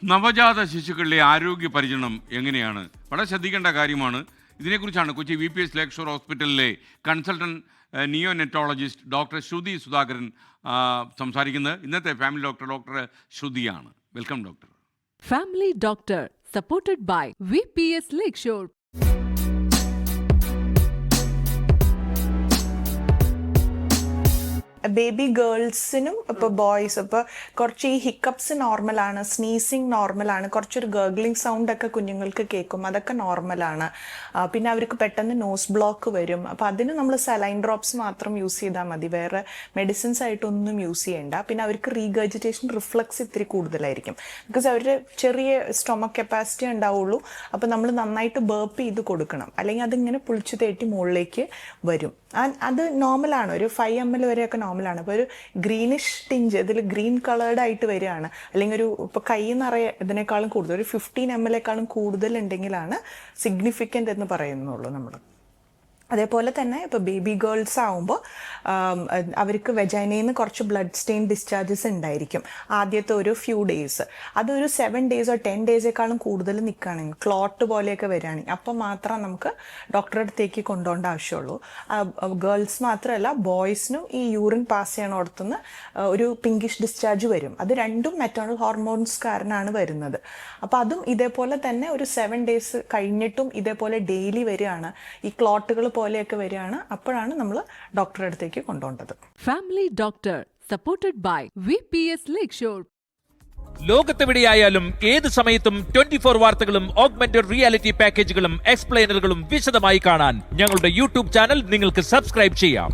നവജാത ശിശുക്കളിലെ ആരോഗ്യ പരിചരണം എങ്ങനെയാണ്? വളരെ ശ്രദ്ധിക്കേണ്ട കാര്യമാണ്. ഇതിനെക്കുറിച്ചാണ് കൊച്ചി VPS ലേക്ക് ഷോർ ഹോസ്പിറ്റലിലെ consultant neonatologist doctor Shruthi Sudhakaran സംസാരിക്കുന്നത്. ഇന്നത്തെ ഫാമിലി ഡോക്ടർ ശ്രുതിയാണ്. Welcome doctor. Family doctor supported by VPS lake shore. Baby ഗേൾസിനും ഇപ്പോൾ ബോയ്സ് ഇപ്പോൾ കുറച്ച് ഈ ഹിക്കപ്സ് നോർമലാണ്, സ്നീസിങ് നോർമലാണ്, കുറച്ചൊരു ഗേർഗ്ലിംഗ് സൗണ്ട് ഒക്കെ കുഞ്ഞുങ്ങൾക്ക് കേൾക്കും, അതൊക്കെ നോർമലാണ്. പിന്നെ അവർക്ക് പെട്ടെന്ന് നോസ് ബ്ലോക്ക് വരും. അപ്പോൾ അതിന് നമ്മൾ സലൈൻ ഡ്രോപ്സ് മാത്രം യൂസ് ചെയ്താൽ മതി, വേറെ മെഡിസിൻസ് ആയിട്ടൊന്നും യൂസ് ചെയ്യേണ്ട. പിന്നെ അവർക്ക് റീഗർജിറ്റേഷൻ റിഫ്ലക്സ് ഇത്തിരി കൂടുതലായിരിക്കും, ബിക്കോസ് അവരുടെ ചെറിയ സ്റ്റൊമക് കപ്പാസിറ്റി ഉണ്ടാവുള്ളൂ. അപ്പോൾ നമ്മൾ നന്നായിട്ട് ബേർപ്പ് ചെയ്ത് കൊടുക്കണം, അല്ലെങ്കിൽ അതിങ്ങനെ പുളിച്ചു തേട്ടി മുകളിലേക്ക് വരും. അത് നോർമലാണ്, ഒരു 5 ml വരെയൊക്കെ നോർമലാണ്. അപ്പോൾ ഒരു ഗ്രീനിഷ് ടിഞ്ച് ഇതിൽ ഗ്രീൻ കളേർഡ് ആയിട്ട് വരികയാണ്, അല്ലെങ്കിൽ ഒരു ഇപ്പോൾ കൈ നിറയെ ഇതിനേക്കാളും കൂടുതൽ ഒരു 15 ml കൂടുതൽ ഉണ്ടെങ്കിലാണ് സിഗ്നിഫിക്കൻ്റ് എന്ന് പറയുന്നുള്ളൂ നമ്മൾ. അതേപോലെ തന്നെ ഇപ്പോൾ ബേബി ഗേൾസ് ആവുമ്പോൾ അവർക്ക് വെജൈനയിൽ നിന്ന് കുറച്ച് ബ്ലഡ് സ്റ്റെയിൻ ഡിസ്ചാർജസ് ഉണ്ടായിരിക്കും ആദ്യത്തെ ഒരു ഫ്യൂ ഡേയ്സ്. അതൊരു 7 days or 10 daysേക്കാളും കൂടുതൽ നിൽക്കുകയാണെങ്കിൽ, ക്ലോട്ട് പോലെയൊക്കെ വരികയാണെങ്കിൽ, അപ്പം മാത്രം നമുക്ക് ഡോക്ടറുടെ അടുത്തേക്ക് കൊണ്ടുപോകേണ്ട ആവശ്യമുള്ളൂ. ഗേൾസ് മാത്രമല്ല, ബോയ്സിനും ഈ യൂറിൻ പാസ് ചെയ്യണോടത്തുനിന്ന് ഒരു പിങ്കിഷ് ഡിസ്ചാർജ് വരും. അത് രണ്ടും മെറ്റേണൽ ഹോർമോൺസ് കാരണമാണ് വരുന്നത്. അപ്പോൾ അതും ഇതേപോലെ തന്നെ ഒരു 7 days കഴിഞ്ഞിട്ടും ഇതേപോലെ ഡെയിലി വരികയാണ്, ഈ ക്ലോട്ടുകൾ പോലെയൊക്കെ വരികയാണ്. അപ്പോഴാണ് നമ്മൾ ഡോക്ടറുടെ അടുത്തേക്ക് കൊണ്ടുപോകേണ്ടത്. Family doctor supported by VPS lake shore. ലോകത്തെവിടെയായാലും ഏത് സമയത്തും 24 വാർത്തകളും ഓഗ്മെന്റഡ് റിയാലിറ്റി പാക്കേജുകളും എക്സ്പ്ലെയിനറുകളും വിശദമായി കാണാൻ ഞങ്ങളുടെ YouTube ചാനൽ നിങ്ങൾക്ക് സബ്സ്ക്രൈബ് ചെയ്യാം.